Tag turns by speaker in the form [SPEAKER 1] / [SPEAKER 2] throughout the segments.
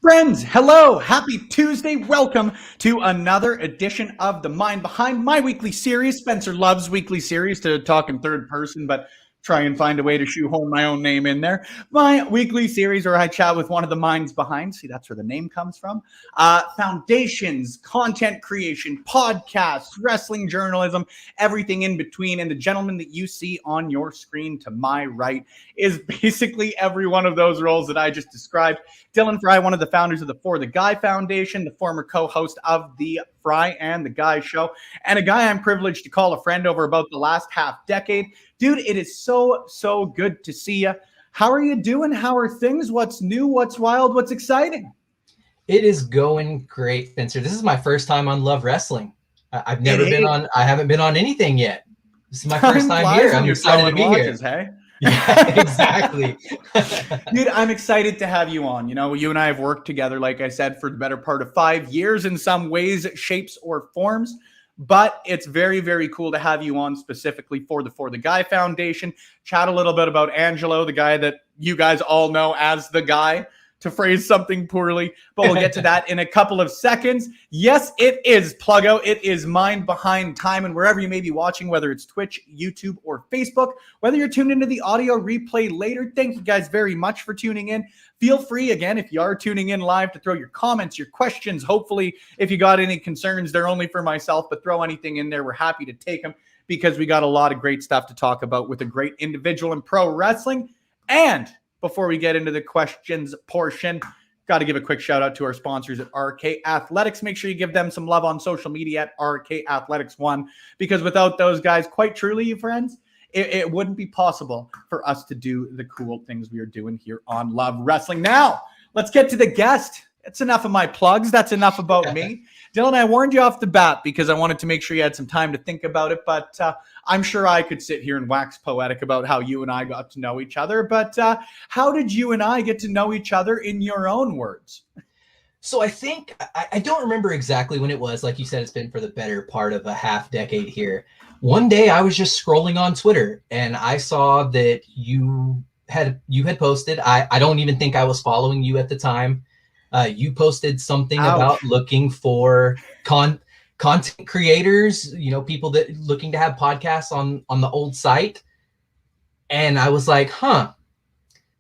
[SPEAKER 1] Friends, hello, happy Tuesday. Welcome to another edition of The Mind Behind, my weekly series. Spencer loves weekly series to talk in third person, but try and find a way to shoehorn my own name in there. My weekly series where I chat with one of the minds behind. See, that's where the name comes from. Foundations, content creation, podcasts, wrestling journalism, everything in between. And the gentleman that you see on your screen to my right is basically every one of those roles that I just described. Dylan Fry, one of the founders of the For the Guy Foundation, the former co-host of the Fry and the Guy Show, and a guy I'm privileged to call a friend over about the last half decade. Dude, it is so good to see you. How are you doing? How are things? What's new? What's wild? What's exciting?
[SPEAKER 2] It is going great, Spencer. This is my first time on Love Wrestling. I've never been on. I haven't been on anything yet. This is my first time here. I'm excited to be here.
[SPEAKER 1] Hey?
[SPEAKER 2] Yeah, exactly.
[SPEAKER 1] Dude, I'm excited to have you on. You know, you and I have worked together, like I said, for the better part of 5 years in some ways, shapes, or forms. But it's very cool to have you on specifically for the Guy Foundation. Chat a little bit about Angelo, the guy that you guys all know as the Guy, to phrase something poorly, but we'll get to that in a couple of seconds. Yes, it is Pluggo. It is Mind Behind time, and wherever you may be watching, whether it's Twitch, YouTube, or Facebook, whether you're tuned into the audio replay later, thank you guys very much for tuning in. Feel free, again, if you are tuning in live, to throw your comments, your questions. Hopefully, if you got any concerns, they're only for myself, but throw anything in there. We're happy to take them because we got a lot of great stuff to talk about with a great individual in pro wrestling. And before we get into the questions portion, got to give a quick shout out to our sponsors at RK Athletics. Make sure you give them some love on social media at RK Athletics 1, because without those guys, quite truly, you friends, it wouldn't be possible for us to do the cool things we are doing here on Love Wrestling. Now, let's get to the guest. It's enough of my plugs. That's enough about me. Dylan, I warned you off the bat because I wanted to make sure you had some time to think about it, but I'm sure I could sit here and wax poetic about how you and I got to know each other. But how did you and I get to know each other in your own words?
[SPEAKER 2] So I think, I don't remember exactly when it was. Like you said, it's been for the better part of a half decade here. One day I was just scrolling on Twitter and I saw that you had posted. I don't even think I was following you at the time. You posted something about looking for content creators, you know, people that looking to have podcasts on the old site. And I was like,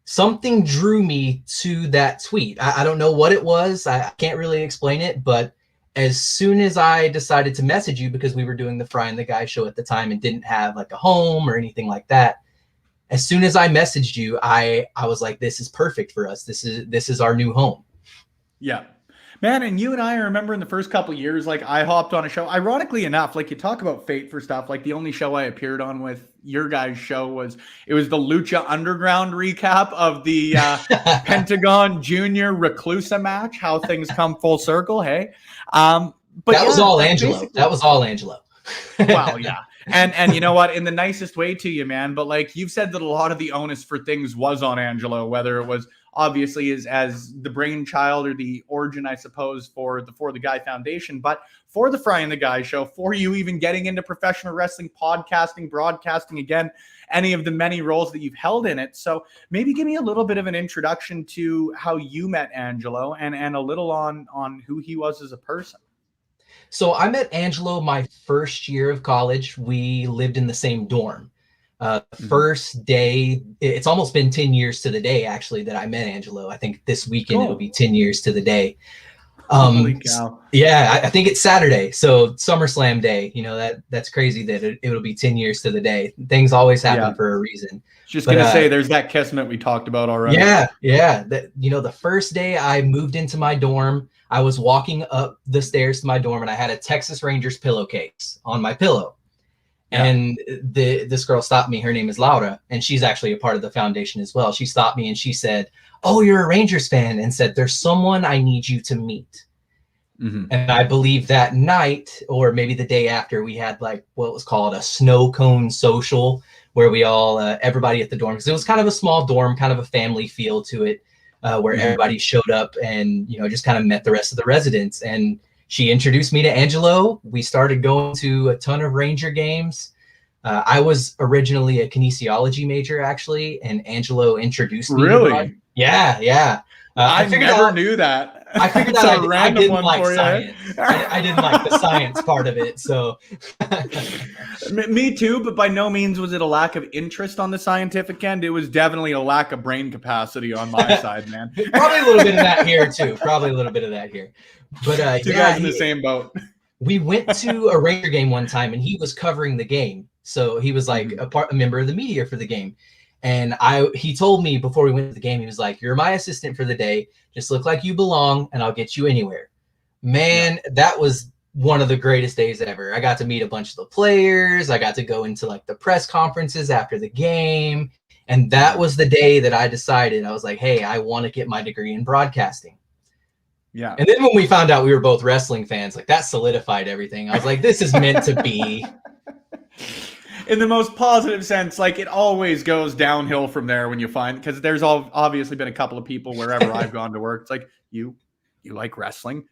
[SPEAKER 2] something drew me to that tweet. I don't know what it was. I can't really explain it, but as soon as I decided to message you, because we were doing the Fry and the Guy show at the time and didn't have like a home or anything like that, as soon as I messaged you, I was like, this is perfect for us. This is our new home.
[SPEAKER 1] Yeah, man. And you and I remember in the first couple of years, like I hopped on a show, ironically enough, like you talk about fate for stuff. Like the only show I appeared on with your guys' show was the Lucha Underground recap of the Pentagon Junior Reclusa match, how things come full circle. Hey, but
[SPEAKER 2] that was all Angelo. That was all Angelo.
[SPEAKER 1] Wow. Yeah. And you know what, in the nicest way to you, man, but like you've said that a lot of the onus for things was on Angelo, whether it was obviously is as the brainchild or the origin, I suppose, for the Guy Foundation, but for the Fry and the Guy show, for you even getting into professional wrestling, podcasting, broadcasting, again, any of the many roles that you've held in it. So maybe give me a little bit of an introduction to how you met Angelo and a little on who he was as a person.
[SPEAKER 2] So I met Angelo my first year of college. We lived in the same dorm. First day, it's almost been 10 years to the day, actually, that I met Angelo. I think this weekend It'll be 10 years to the day.
[SPEAKER 1] Holy cow.
[SPEAKER 2] Yeah, I think it's Saturday. So SummerSlam day, that's crazy that it'll be 10 years to the day. Things always happen for a reason.
[SPEAKER 1] Just going to say there's that kismet we talked about already.
[SPEAKER 2] Yeah. The first day I moved into my dorm, I was walking up the stairs to my dorm and I had a Texas Rangers pillowcase on my pillow. Yeah. And this girl stopped me. Her name is Laura, and she's actually a part of the foundation as well. She stopped me and she said, "Oh, you're a Rangers fan," and said, "There's someone I need you to meet." And I believe that night, or maybe the day after, we had like what was called a snow cone social, where we all, everybody at the dorm, because it was kind of a small dorm, kind of a family feel to it, where everybody showed up and, just kind of met the rest of the residents. And she introduced me to Angelo. We started going to a ton of Ranger games. I was originally a kinesiology major, actually, and Angelo introduced me.
[SPEAKER 1] Really?
[SPEAKER 2] Yeah.
[SPEAKER 1] I never knew that.
[SPEAKER 2] I figured out I didn't like science. I didn't like the science part of it. So
[SPEAKER 1] me too, but by no means was it a lack of interest on the scientific end. It was definitely a lack of brain capacity on my side, man.
[SPEAKER 2] Probably a little bit of that here too. But
[SPEAKER 1] two guys in the same boat.
[SPEAKER 2] We went to a Ranger game one time and he was covering the game. So he was like a member of the media for the game. And he told me before we went to the game, he was like, "You're my assistant for the day. Just look like you belong and I'll get you anywhere." Man, that was one of the greatest days ever. I got to meet a bunch of the players. I got to go into like the press conferences after the game. And that was the day that I decided, I was like, hey, I want to get my degree in broadcasting.
[SPEAKER 1] Yeah.
[SPEAKER 2] And then when we found out we were both wrestling fans, like that solidified everything. I was like, this is meant to be.
[SPEAKER 1] In the most positive sense, like it always goes downhill from there when you find, because there's obviously been a couple of people wherever I've gone to work. It's like, you like wrestling?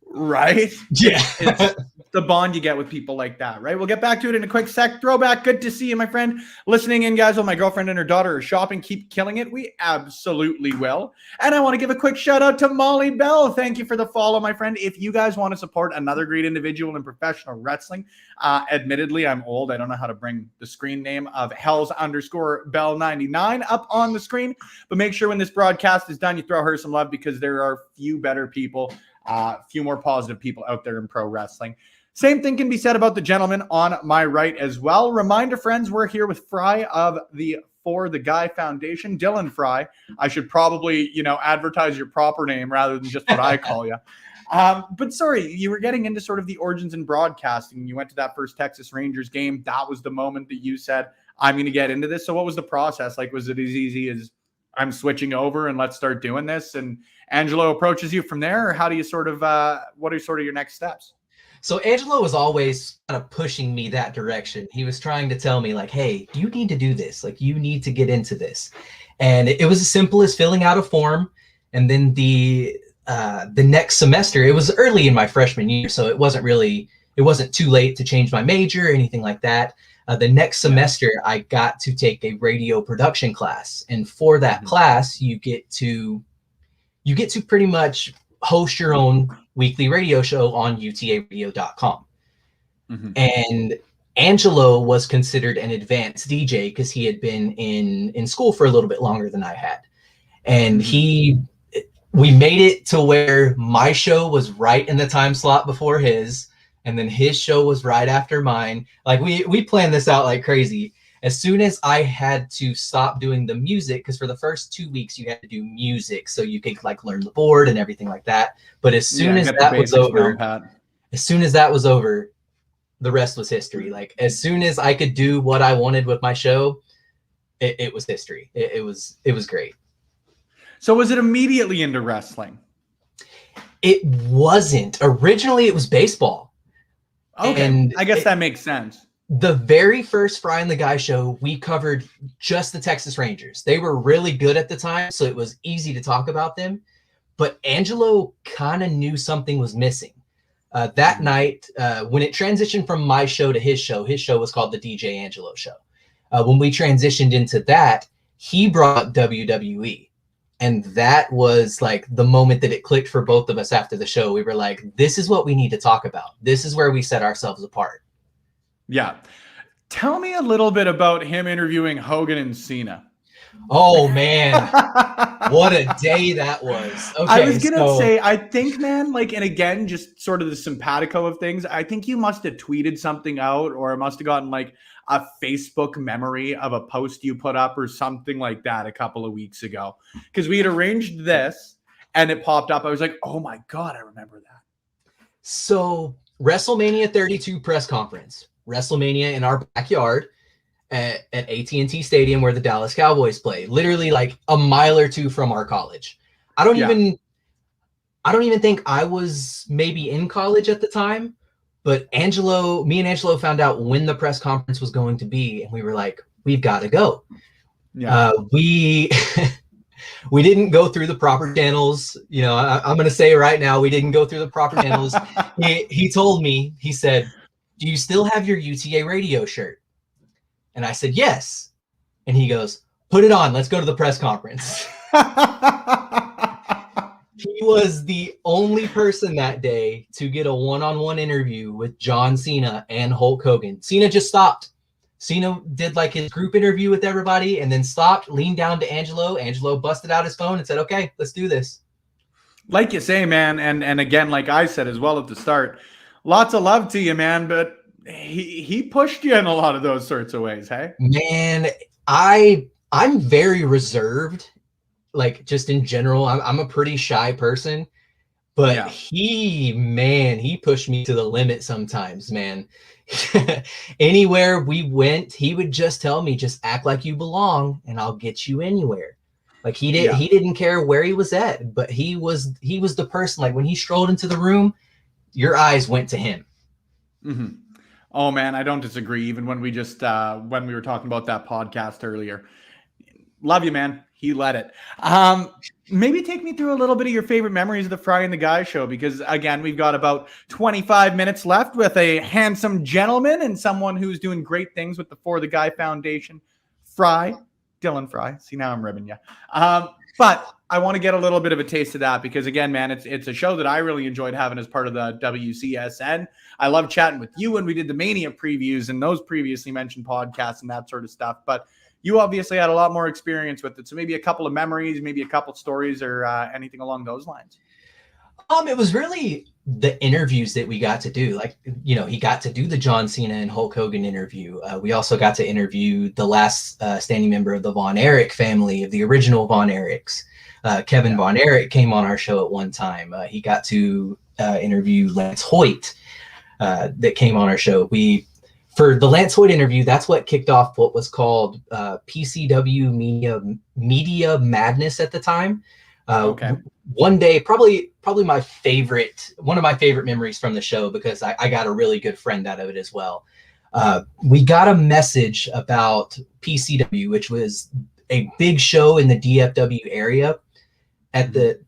[SPEAKER 1] Right?
[SPEAKER 2] Yeah.
[SPEAKER 1] It's the bond you get with people like that, right? We'll get back to it in a quick sec. Throwback. Good to see you, my friend. Listening in, guys, while my girlfriend and her daughter are shopping. Keep killing it. We absolutely will. And I want to give a quick shout out to Molly Bell. Thank you for the follow, my friend. If you guys want to support another great individual in professional wrestling, admittedly, I'm old. I don't know how to bring the screen name of Hells_Bell99 up on the screen. But make sure when this broadcast is done, you throw her some love, because there are few better people, few more positive people out there in pro wrestling. Same thing can be said about the gentleman on my right as well. Reminder, friends, we're here with Fry of the For the Guy Foundation, Dylan Fry. I should probably, advertise your proper name rather than just what I call you. But sorry, you were getting into sort of the origins in broadcasting. You went to that first Texas Rangers game. That was the moment that you said, I'm going to get into this. So what was the process? Like, was it as easy as I'm switching over and let's start doing this? And Angelo approaches you from there, or how do you sort of, what are sort of your next steps?
[SPEAKER 2] So Angelo was always kind of pushing me that direction. He was trying to tell me like, hey, you need to do this. Like, you need to get into this. And it was as simple as filling out a form. And then the next semester, it was early in my freshman year, so it wasn't too late to change my major or anything like that. The next semester, I got to take a radio production class. And for that class, you get to pretty much host your own weekly radio show on utaradio.com. And Angelo was considered an advanced DJ because he had been in school for a little bit longer than I had. And we made it to where my show was right in the time slot before his, and then his show was right after mine. Like we planned this out like crazy. As soon as I had to stop doing the music, because for the first 2 weeks you had to do music so you could like learn the board and everything like that. But as soon as that was over, the rest was history. Like as soon as I could do what I wanted with my show, it was history. It was great.
[SPEAKER 1] So was it immediately into wrestling?
[SPEAKER 2] It wasn't. Originally it was baseball.
[SPEAKER 1] Okay. And I guess that makes sense.
[SPEAKER 2] The very first Fry and the Guy show, we covered just the Texas Rangers. They were really good at the time, so it was easy to talk about them. But Angelo kind of knew something was missing. That night, when it transitioned from my show to his show was called the DJ Angelo Show. When we transitioned into that, he brought up WWE. And that was like the moment that it clicked for both of us after the show. We were like, this is what we need to talk about. This is where we set ourselves apart.
[SPEAKER 1] Yeah. Tell me a little bit about him interviewing Hogan and Cena.
[SPEAKER 2] Oh, man. What a day that was. Okay,
[SPEAKER 1] I was going to say, I think, man, like, and again, just sort of the simpatico of things, I think you must have tweeted something out, or it must have gotten like a Facebook memory of a post you put up or something like that a couple of weeks ago. Because we had arranged this and it popped up. I was like, oh my God, I remember that.
[SPEAKER 2] So WrestleMania 32 press conference. WrestleMania in our backyard at AT&T Stadium where the Dallas Cowboys play, literally like a mile or two from our college. I don't even think I was maybe in college at the time, but me and Angelo found out when the press conference was going to be, and we were like, we've got to go. Yeah. We didn't go through the proper channels. You know, I'm going to say right now, we didn't go through the proper channels. He told me, he said, do you still have your UTA radio shirt? And I said, yes. And he goes, put it on. Let's go to the press conference. He was the only person that day to get a one-on-one interview with John Cena and Hulk Hogan. Cena just stopped. Cena did like his group interview with everybody and then stopped, leaned down to Angelo. Angelo busted out his phone and said, okay, let's do this.
[SPEAKER 1] Like you say, man, and again, like I said as well at the start, lots of love to you, man, but he pushed you in a lot of those sorts of ways, hey?
[SPEAKER 2] Man, I'm very reserved, like just in general. I'm a pretty shy person, but he pushed me to the limit sometimes, man. Anywhere we went, he would just tell me, just act like you belong and I'll get you anywhere. Like he didn't care where he was at, but he was the person, like when he strolled into the room, your eyes went to him.
[SPEAKER 1] Mm-hmm. Oh man, I don't disagree. Even when we just when we were talking about that podcast earlier, love you, man. He led it. Maybe take me through a little bit of your favorite memories of the Fry and the Guy show, because again, we've got about 25 minutes left with a handsome gentleman and someone who's doing great things with the For the Guy Foundation. Dylan Fry. See, now I'm ribbing you. But I want to get a little bit of a taste of that because, again, man, it's a show that I really enjoyed having as part of the WCSN. I love chatting with you when we did the Mania previews and those previously mentioned podcasts and that sort of stuff. But you obviously had a lot more experience with it. So maybe a couple of memories, maybe a couple of stories or anything along those lines.
[SPEAKER 2] It was really the interviews that we got to do. Like, you know, he got to do the John Cena and Hulk Hogan interview. We also got to interview the last standing member of the Von Erich family, of the original Von Erichs. Kevin Von Erich came on our show at one time. He got to interview Lance Hoyt that came on our show. For the Lance Hoyt interview, that's what kicked off what was called PCW Media Madness at the time. One day, probably one of my favorite memories from the show, because I got a really good friend out of it as well. We got a message about PCW, which was a big show in the DFW area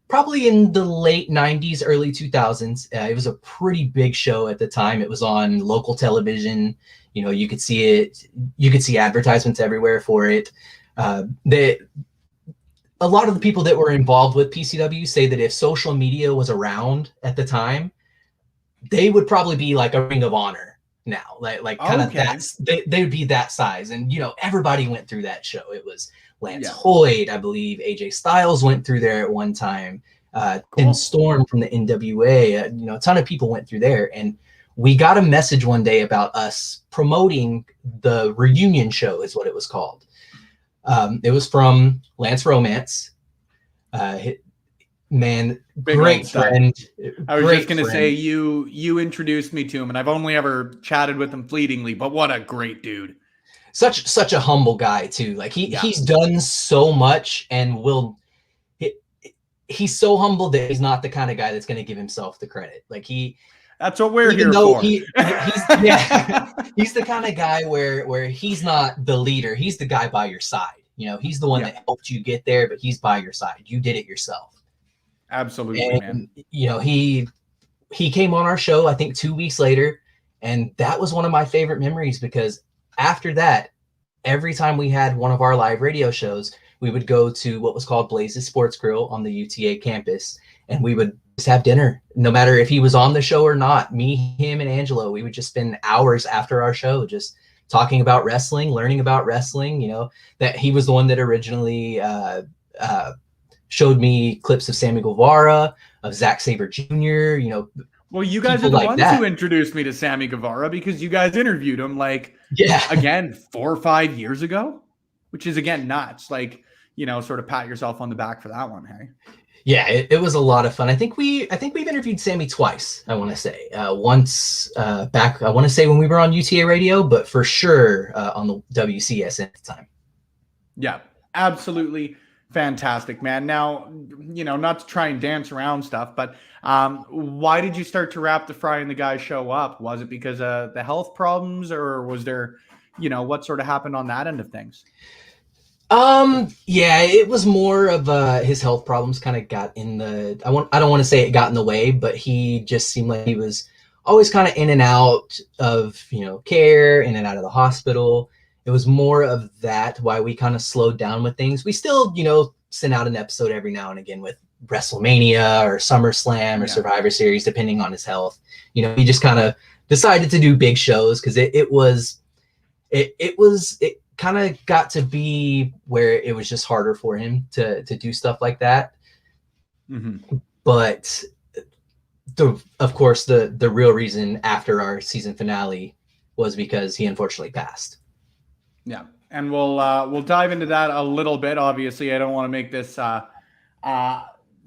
[SPEAKER 2] probably in the late 90s, early 2000s. It was a pretty big show at the time. It was on local television. You know, you could see it. You could see advertisements everywhere for it. A lot of the people that were involved with PCW say that if social media was around at the time, they would probably be like a Ring of Honor now, like kind of they would be that size. And, you know, everybody went through that show. It was Lance Hoyt, I believe AJ Styles went through there at one time. Tim Storm from the NWA, you know, a ton of people went through there. And we got a message one day about us promoting the reunion show, is what it was called. It was from Lance Romance. Man, great friend.
[SPEAKER 1] I was just going to say, you introduced me to him, and I've only ever chatted with him fleetingly, but what a great dude.
[SPEAKER 2] Such a humble guy too. Like he's done so much, and he's so humble that he's not the kind of guy that's going to give himself the credit. Like
[SPEAKER 1] That's what we're
[SPEAKER 2] Even
[SPEAKER 1] here
[SPEAKER 2] though
[SPEAKER 1] for.
[SPEAKER 2] he's yeah, he's the kind of guy where he's not the leader. He's the guy by your side. He's the one that helped you get there, but he's by your side. You did it yourself.
[SPEAKER 1] Absolutely,
[SPEAKER 2] And
[SPEAKER 1] man.
[SPEAKER 2] he came on our show, I think 2 weeks later, and that was one of my favorite memories because after that, every time we had one of our live radio shows, we would go to what was called Blaze's Sports Grill on the UTA campus, and we would just have dinner. No matter if he was on the show or not, me, him, and Angelo, we would just spend hours after our show just talking about wrestling, learning about wrestling. That he was the one that originally showed me clips of Sammy Guevara, of Zack Sabre Jr.,
[SPEAKER 1] Well, you guys are the ones who introduced me to Sammy Guevara because you guys interviewed him again 4 or 5 years ago, which is again nuts. Sort of pat yourself on the back for that one, hey?
[SPEAKER 2] Yeah, it was a lot of fun. I think we've interviewed Sammy twice. I want to say once back. I want to say when we were on UTA radio, but for sure on the WCS at the time.
[SPEAKER 1] Yeah, absolutely. Fantastic, man. Now, not to try and dance around stuff, but why did you start to wrap the fry and the guys show up? Was it because of the health problems, or was there, what sort of happened on that end of things?
[SPEAKER 2] Yeah, it was more of his health problems kind of got in the, I don't want to say it got in the way, but he just seemed like he was always kind of in and out of, care, in and out of the hospital. It was more of that why we kind of slowed down with things. We still, send out an episode every now and again with WrestleMania or SummerSlam or Survivor Series, depending on his health. He just kind of decided to do big shows because it kind of got to be where it was just harder for him to do stuff like that.
[SPEAKER 1] Mm-hmm.
[SPEAKER 2] But of course, the real reason after our season finale was because he unfortunately passed.
[SPEAKER 1] Yeah, and we'll dive into that a little bit. Obviously, I don't want to make this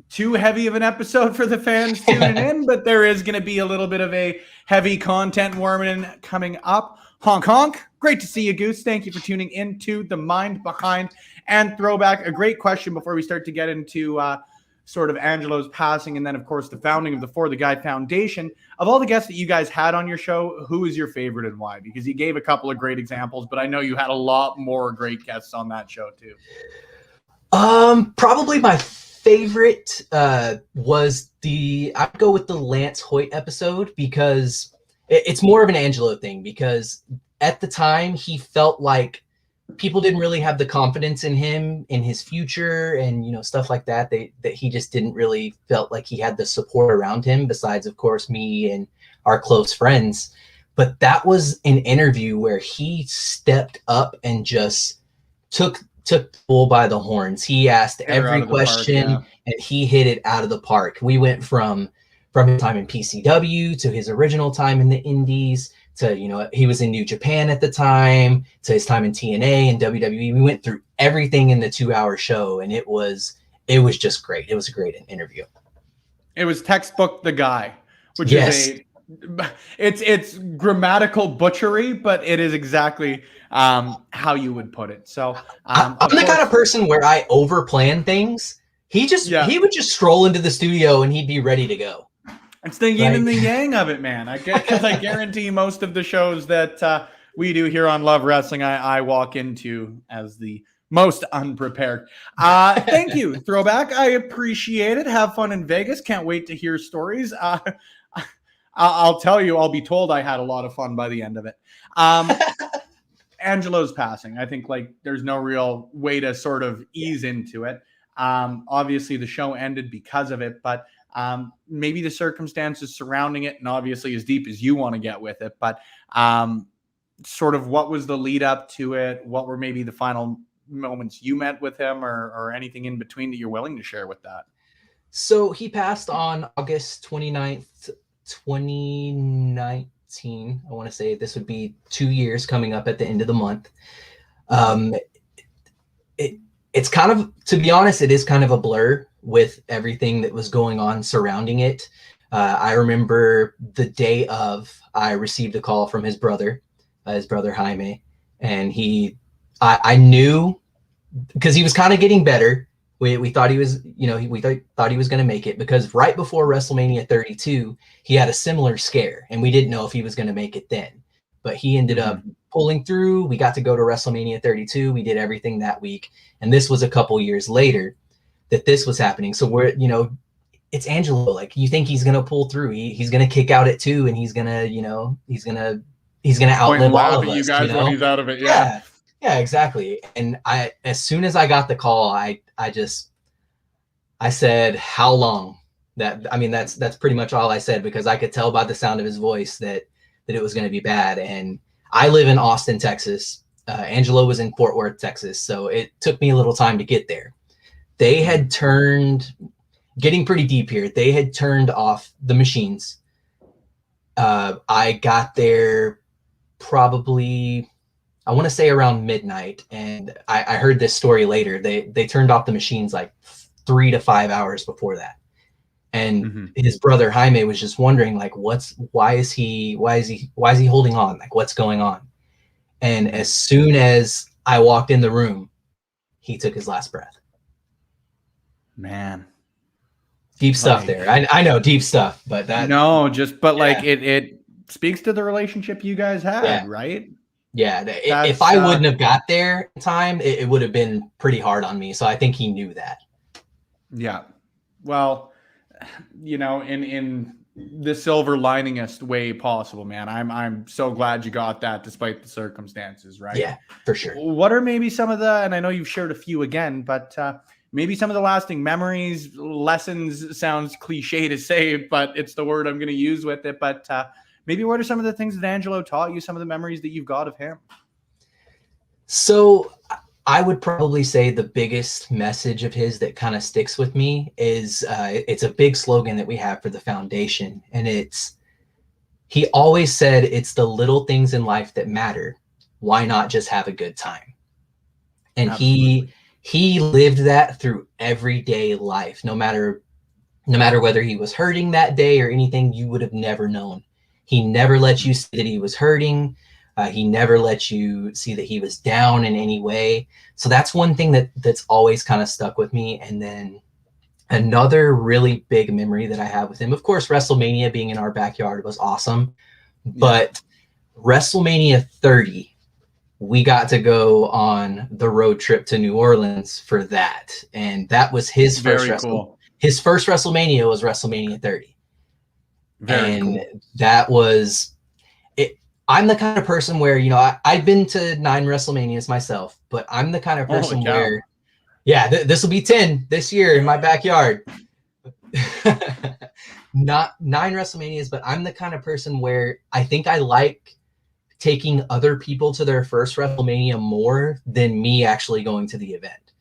[SPEAKER 1] too heavy of an episode for the fans tuning in, but there is going to be a little bit of a heavy content warming coming up. Honk honk. Great to see you, Goose. Thank you for tuning into The Mind Behind and Throwback. A great question before we start to get into sort of Angelo's passing and then, of course, the founding of the For the Guy Foundation. Of all the guests that you guys had on your show, who is your favorite and why? Because you gave a couple of great examples, but I know you had a lot more great guests on that show too.
[SPEAKER 2] Probably my favorite was I'd go with the Lance Hoyt episode because it's more of an Angelo thing because at the time he felt like people didn't really have the confidence in him, in his future and, stuff like that, that he just didn't really felt like he had the support around him besides, of course, me and our close friends. But that was an interview where he stepped up and just took the bull by the horns. He asked every question and he hit it out of the park. We went from his time in PCW to his original time in the Indies to, he was in New Japan at the time, to his time in TNA and WWE. We went through everything in the 2-hour show and it was just great. It was a great interview.
[SPEAKER 1] It was textbook The Guy, which is it's grammatical butchery, but it is exactly how you would put it. So
[SPEAKER 2] I'm the kind of person where I overplan things. He would just stroll into the studio and he'd be ready to go.
[SPEAKER 1] It's the yin and the yang of it, man. I guarantee most of the shows that we do here on Love Wrestling, I walk into as the most unprepared. Thank you, Throwback. I appreciate it. Have fun in Vegas. Can't wait to hear stories. I'll tell you, I'll be told I had a lot of fun by the end of it. Angelo's passing. I think there's no real way to sort of ease into it. Obviously, the show ended because of it, but maybe the circumstances surrounding it, and obviously as deep as you want to get with it, but sort of what was the lead up to it? What were maybe the final moments you met with him or anything in between that you're willing to share with that?
[SPEAKER 2] So he passed on August 29th, 2019. I want to say this would be 2 years coming up at the end of the month. It's kind of, to be honest, it is kind of a blur with everything that was going on surrounding it. I remember the day of, I received a call from his brother Jaime, and I knew because he was kind of getting better We thought he was, thought he was going to make it, because right before WrestleMania 32, he had a similar scare, and we didn't know if he was going to make it then. But he ended up pulling through. We got to go to WrestleMania 32. We did everything that week, and this was a couple years later that this was happening. So we're, it's Angelo. Like, you think he's going to pull through? He's going to kick out at 2, and he's going to, he's going to outlive all of us.
[SPEAKER 1] You guys when he's out of it.
[SPEAKER 2] Yeah, exactly. And as soon as I got the call, I said, how long? That's pretty much all I said, because I could tell by the sound of his voice that it was going to be bad. And I live in Austin, Texas. Angelo was in Fort Worth, Texas. So it took me a little time to get there. They had getting pretty deep here. They had turned off the machines. I got there probably, I want to say around midnight. And I heard this story later. They turned off the machines like 3 to 5 hours before that. And his brother Jaime was just wondering, like, why is he holding on? Like, what's going on? And as soon as I walked in the room, he took his last breath.
[SPEAKER 1] Man,
[SPEAKER 2] deep stuff there. I know, deep stuff, but
[SPEAKER 1] it speaks to the relationship you guys had, right?
[SPEAKER 2] Yeah. If I wouldn't have got there in time, it would have been pretty hard on me. So I think he knew that.
[SPEAKER 1] Yeah. Well, in the silver liningest way possible, man. I'm so glad you got that despite the circumstances, right?
[SPEAKER 2] Yeah, for sure.
[SPEAKER 1] What are maybe some of the, and I know you've shared a few again, but maybe some of the lasting memories, lessons, sounds cliche to say, but it's the word I'm going to use with it. But maybe what are some of the things that Angelo taught you, some of the memories that you've got of him?
[SPEAKER 2] So I would probably say the biggest message of his that kind of sticks with me is it's a big slogan that we have for the foundation. And he always said, it's the little things in life that matter. Why not just have a good time? And Absolutely. he lived that through everyday life, no matter whether he was hurting that day or anything, you would have never known. He never let you see that he was hurting. He never let you see that he was down in any way. So that's one thing that's always kind of stuck with me. And then another really big memory that I have with him, of course, WrestleMania being in our backyard was awesome. But WrestleMania 30, we got to go on the road trip to New Orleans for that. And that was his first
[SPEAKER 1] cool.
[SPEAKER 2] His first WrestleMania was WrestleMania 30.
[SPEAKER 1] Very cool.
[SPEAKER 2] That was it. I'm the kind of person where, I've been to 9 WrestleManias myself, but I'm the kind of person where, this will be 10 this year in my backyard. Not 9 WrestleManias, but I'm the kind of person where I think I like taking other people to their first WrestleMania more than me actually going to the event.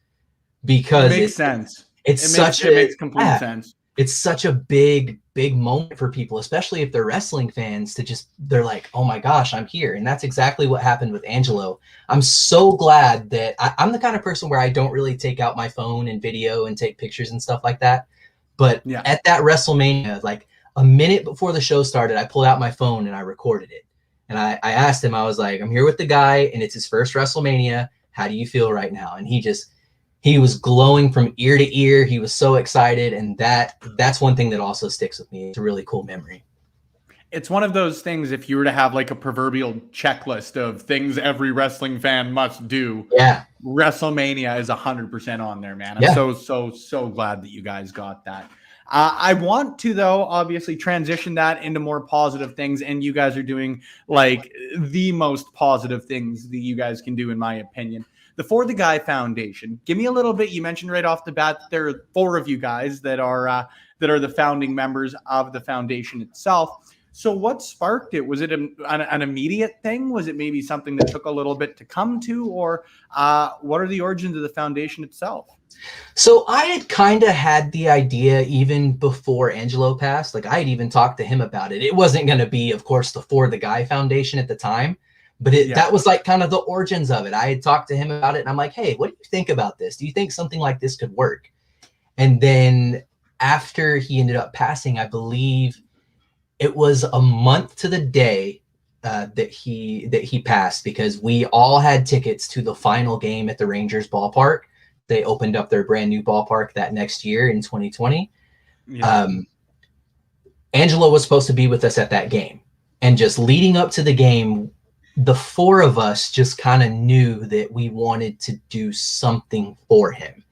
[SPEAKER 2] Because
[SPEAKER 1] it makes sense.
[SPEAKER 2] It
[SPEAKER 1] makes complete sense.
[SPEAKER 2] It's such a big moment for people, especially if they're wrestling fans, they're like, oh my gosh, I'm here. And that's exactly what happened with Angelo. I'm so glad that I'm the kind of person where I don't really take out my phone and video and take pictures and stuff like that. But at that WrestleMania, like a minute before the show started, I pulled out my phone and I recorded it. And I asked him, I was like, I'm here with the guy and it's his first WrestleMania. How do you feel right now? And he was glowing from ear to ear. He was so excited. And that's one thing that also sticks with me. It's a really cool memory.
[SPEAKER 1] It's one of those things, if you were to have like a proverbial checklist of things every wrestling fan must do, WrestleMania is 100% on there, man. I'm so glad that you guys got that. I want to, though, obviously transition that into more positive things. And you guys are doing like the most positive things that you guys can do, in my opinion. The For the Guy Foundation. Give me a little bit. You mentioned right off the bat there are 4 of you guys that are the founding members of the foundation itself. So what sparked it? Was it an immediate thing? Was it maybe something that took a little bit to come to? Or what are the origins of the foundation itself?
[SPEAKER 2] So I had kind of had the idea even before Angelo passed. Like I had even talked to him about it. It wasn't going to be, of course, the For the Guy Foundation at the time. But that was like kind of the origins of it. I had talked to him about it and I'm like, hey, what do you think about this? Do you think something like this could work? And then after he ended up passing, I believe it was a month to the day that he passed, because we all had tickets to the final game at the Rangers ballpark they opened up their brand new ballpark that next year in 2020.
[SPEAKER 1] Yeah.
[SPEAKER 2] Angelo was supposed to be with us at that game. And just leading up to the game, the four of us just kind of knew that we wanted to do something for him.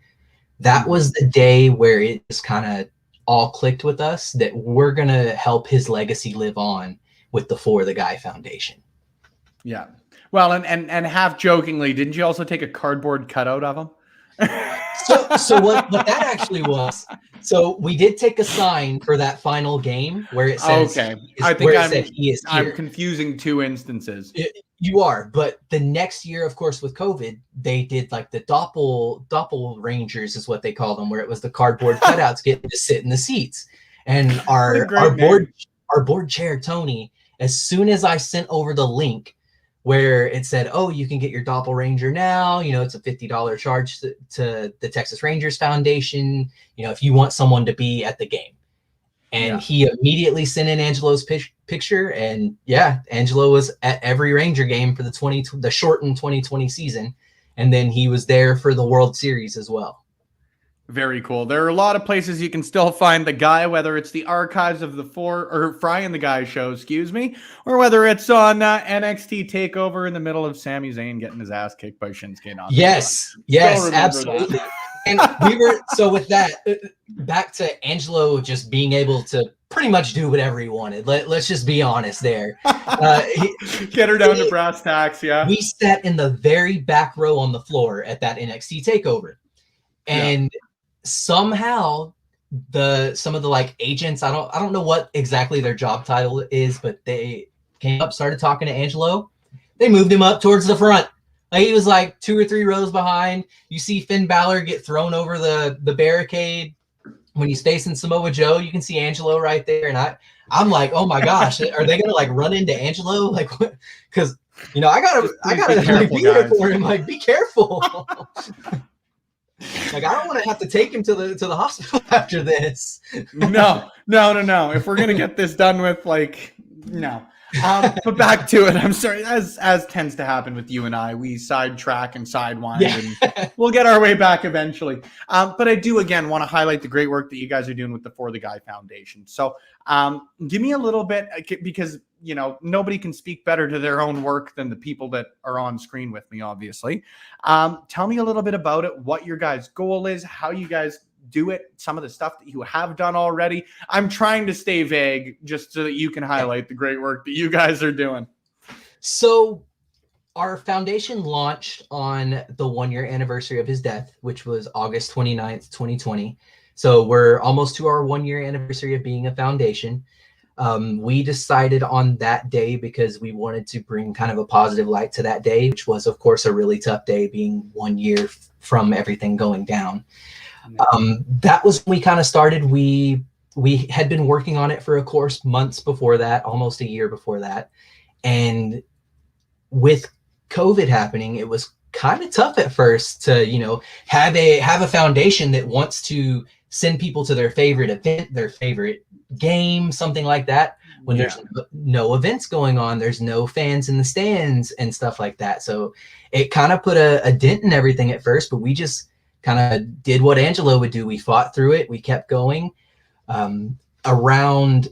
[SPEAKER 2] That was the day where it just kind of all clicked with us that we're going to help his legacy live on with the For the Guy Foundation.
[SPEAKER 1] Yeah. Well, and half jokingly, didn't you also take a cardboard cutout of him?
[SPEAKER 2] So what that actually was, so we did take a sign for that final game where it says,
[SPEAKER 1] okay.
[SPEAKER 2] He is here.
[SPEAKER 1] I'm confusing two instances.
[SPEAKER 2] You are, but the next year, of course, with COVID, they did like the doppel rangers is what they call them, where it was the cardboard cutouts getting to sit in the seats. And our board chair, Tony, as soon as I sent over the link where it said, oh, you can get your Doppel Ranger now, you know, it's a $50 charge to the Texas Rangers Foundation, you know, if you want someone to be at the game. And he immediately sent in Angelo's picture, and Angelo was at every Ranger game for the shortened 2020 season, and then he was there for the World Series as well.
[SPEAKER 1] Very cool. There are a lot of places you can still find the guy, whether it's the archives of the Fry and the Guy show, or whether it's on NXT TakeOver in the middle of Sami Zayn getting his ass kicked by Shinsuke Nakamura.
[SPEAKER 2] Yes, absolutely. And with that, back to Angelo just being able to pretty much do whatever he wanted. Let's just be honest there.
[SPEAKER 1] Get her down to brass tacks, yeah.
[SPEAKER 2] We sat in the very back row on the floor at that NXT TakeOver. And somehow some of the like agents, I don't know what exactly their job title is, but they came up, started talking to Angelo. They moved him up towards the front. Like, he was like 2 or 3 rows behind. You see Finn Balor get thrown over the barricade when he's facing Samoa Joe. You can see Angelo right there, and I'm like, oh my gosh, are they gonna like run into Angelo? Like, because you know I gotta be there for him. Like, be careful. Like, I don't want to have to take him to the hospital after this.
[SPEAKER 1] No. If we're gonna get this done with, like, no. But back to it. I'm sorry, as tends to happen with you and I, we sidetrack and sidewind, and we'll get our way back eventually. But I do again want to highlight the great work that you guys are doing with the For the Guy Foundation. So, give me a little bit, because you know nobody can speak better to their own work than the people that are on screen with me. Obviously, tell me a little bit about it. What your guys' goal is, how you guys do it, some of the stuff that you have done already. I'm trying to stay vague just so that you can highlight the great work that you guys are doing.
[SPEAKER 2] So our foundation launched on the 1-year anniversary of his death, which was August 29th, 2020. So we're almost to our 1-year anniversary of being a foundation. We decided on that day because we wanted to bring kind of a positive light to that day, which was, of course, a really tough day, being 1 year from everything going down. That was when we kind of started. We had been working on it for, of course, months before that, almost a year before that. And with COVID happening, it was kind of tough at first to, you know, have a foundation that wants to send people to their favorite event, their favorite game, something like that. When there's no events going on, there's no fans in the stands and stuff like that. So it kind of put a dent in everything at first, but we just kind of did what Angelo would do. We fought through it. We kept going. Around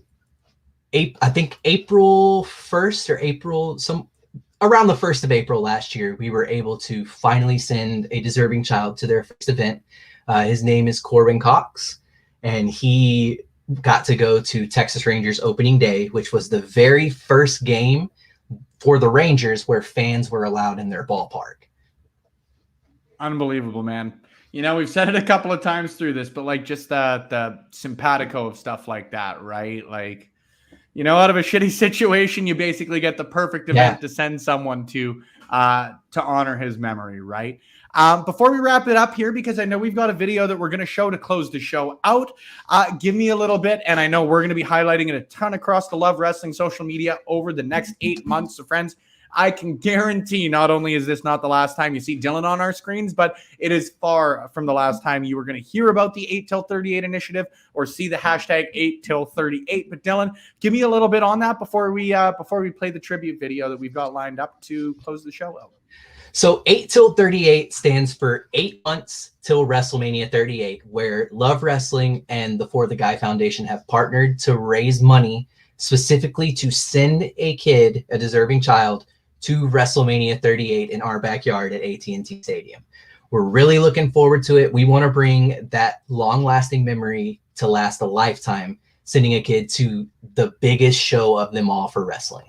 [SPEAKER 2] I think April 1st or around the 1st of April last year, we were able to finally send a deserving child to their first event. His name is Corbin Cox, and he got to go to Texas Rangers opening day, which was the very first game for the Rangers where fans were allowed in their ballpark.
[SPEAKER 1] Unbelievable, man. You know, we've said it a couple of times through this, but like just the simpatico of stuff like that, right? Like, you know, out of a shitty situation, you basically get the perfect event to send someone to honor his memory, right? Before we wrap it up here, because I know we've got a video that we're going to show to close the show out, give me a little bit, and I know we're going to be highlighting it a ton across the Love Wrestling social media over the next 8 months. So friends, I can guarantee not only is this not the last time you see Dylan on our screens, but it is far from the last time you were going to hear about the 8 till 38 initiative or see the hashtag 8 till 38. But Dylan, give me a little bit on that before we play the tribute video that we've got lined up to close the show out.
[SPEAKER 2] So 8 till 38 stands for 8 months till WrestleMania 38, where Love Wrestling and the For the Guy Foundation have partnered to raise money specifically to send a kid, a deserving child, to WrestleMania 38 in our backyard at AT&T Stadium. We're really looking forward to it. We want to bring that long-lasting memory to last a lifetime, sending a kid to the biggest show of them all for wrestling.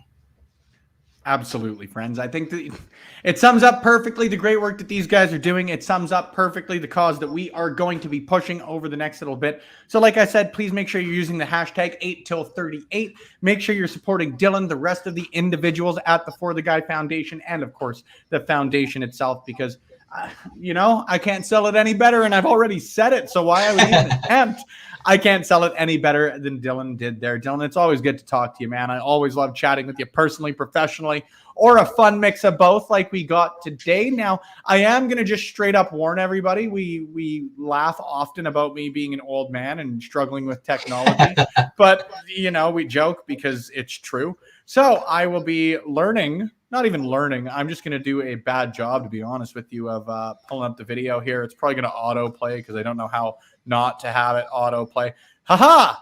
[SPEAKER 1] Absolutely, friends. I think that it sums up perfectly the great work that these guys are doing. It sums up perfectly the cause that we are going to be pushing over the next little bit. So like I said, please make sure you're using the hashtag 8 till 38. Make sure you're supporting Dylan, the rest of the individuals at the For the Guy Foundation, and of course the foundation itself, because you know, I can't sell it any better, and I've already said it, so why I would even attempt? I can't sell it any better than Dylan did there. Dylan, it's always good to talk to you, man. I always love chatting with you personally, professionally, or a fun mix of both like we got today. Now, I am going to just straight up warn everybody. We laugh often about me being an old man and struggling with technology, but, you know, we joke because it's true. So I will be learning, not even learning, I'm just going to do a bad job, to be honest with you, of pulling up the video here. It's probably going to autoplay because I don't know how not to have it autoplay. Haha!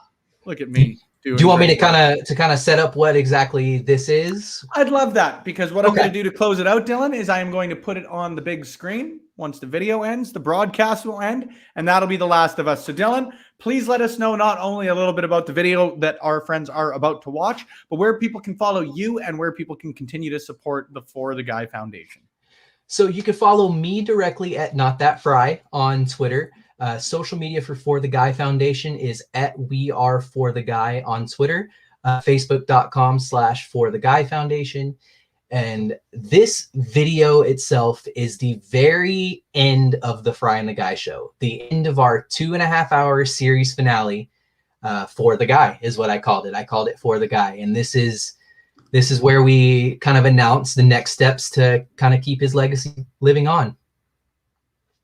[SPEAKER 1] Look at me.
[SPEAKER 2] Do you want me to kind of set up what exactly this is?
[SPEAKER 1] I'd love that, because what I'm going to do to close it out, Dylan, is I am going to put it on the big screen. Once the video ends, the broadcast will end, and that'll be The Last of Us. So, Dylan, please let us know not only a little bit about the video that our friends are about to watch, but where people can follow you and where people can continue to support the For the Guy Foundation.
[SPEAKER 2] So you can follow me directly at Not That Fry on Twitter. Social media for the Guy Foundation is at We Are For the Guy on Twitter, Facebook.com/For the Guy Foundation. And this video itself is the very end of the Fry and the Guy show, the end of our 2.5-hour series finale. For the Guy is what I called it. I called it For the Guy, and this is where we kind of announce the next steps to kind of keep his legacy living on.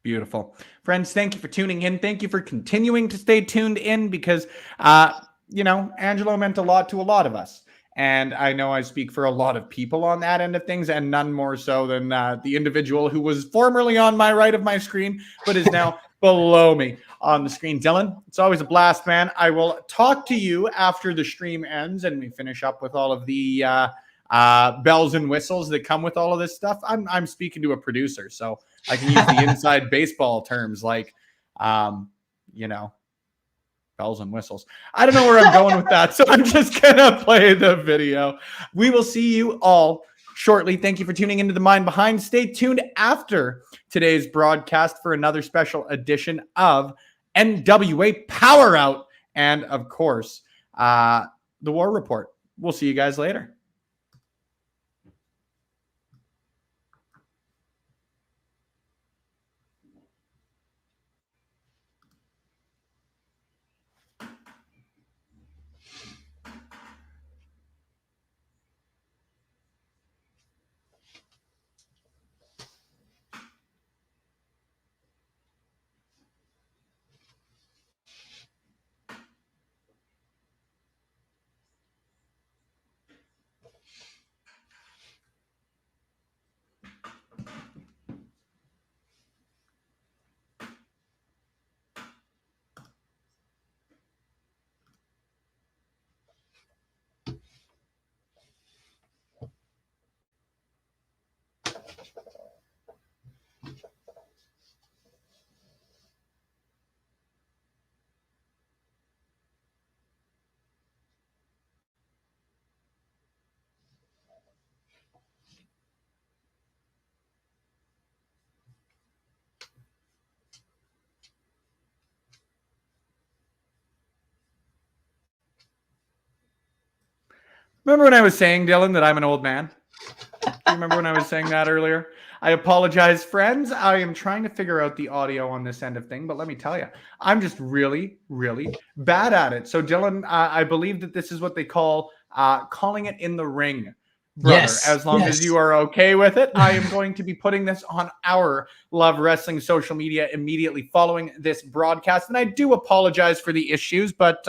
[SPEAKER 1] Beautiful. Friends, thank you for tuning in. Thank you for continuing to stay tuned in, because, you know, Angelo meant a lot to a lot of us. And I know I speak for a lot of people on that end of things, and none more so than the individual who was formerly on my right of my screen, but is now below me on the screen. Dylan, it's always a blast, man. I will talk to you after the stream ends and we finish up with all of the bells and whistles that come with all of this stuff. I'm speaking to a producer, so I can use the inside baseball terms like, you know, bells and whistles. I don't know where I'm going with that, so I'm just going to play the video. We will see you all shortly. Thank you for tuning into The Mind Behind. Stay tuned after today's broadcast for another special edition of NWA Power Out and, of course, the War Report. We'll see you guys later. Remember when I was saying, Dylan, that I'm an old man? Do you remember when I was saying that earlier? I apologize, friends. I am trying to figure out the audio on this end of thing, but let me tell you, I'm just really, really bad at it. So, Dylan, I believe that this is what they call calling it in the ring. Brother,
[SPEAKER 2] Yes.
[SPEAKER 1] as long as you are okay with it, I am going to be putting this on our Love Wrestling social media immediately following this broadcast. And I do apologize for the issues, but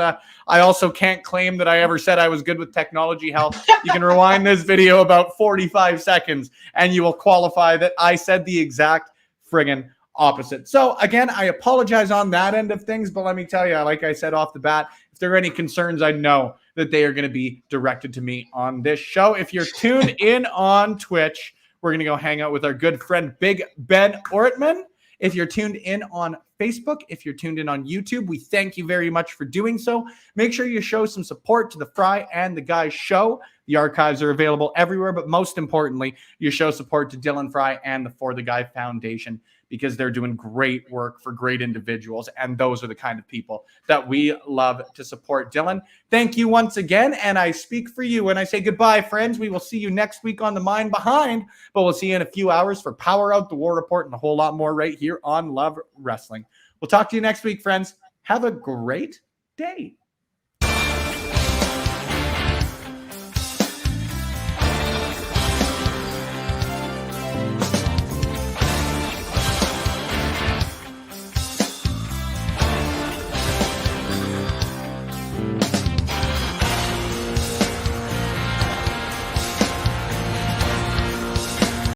[SPEAKER 1] I also can't claim that I ever said I was good with technology. Hell, you can rewind this video about 45 seconds and you will qualify that I said the exact friggin' opposite. So again, I apologize on that end of things, but let me tell you, like I said off the bat, if there are any concerns, I know that they are going to be directed to me on this show. If you're tuned in on Twitch, we're going to go hang out with our good friend, Big Ben Ortman. If you're tuned in on Facebook, if you're tuned in on YouTube, we thank you very much for doing so. Make sure you show some support to the Fry and the Guys show. The archives are available everywhere, but most importantly, you show support to Dylan Fry and the For the Guy Foundation, because they're doing great work for great individuals. And those are the kind of people that we love to support. Dylan, thank you once again. And I speak for you when I say goodbye, friends. We will see you next week on The Mind Behind, but we'll see you in a few hours for Power Out, The War Report, and a whole lot more right here on Love Wrestling. We'll talk to you next week, friends. Have a great day.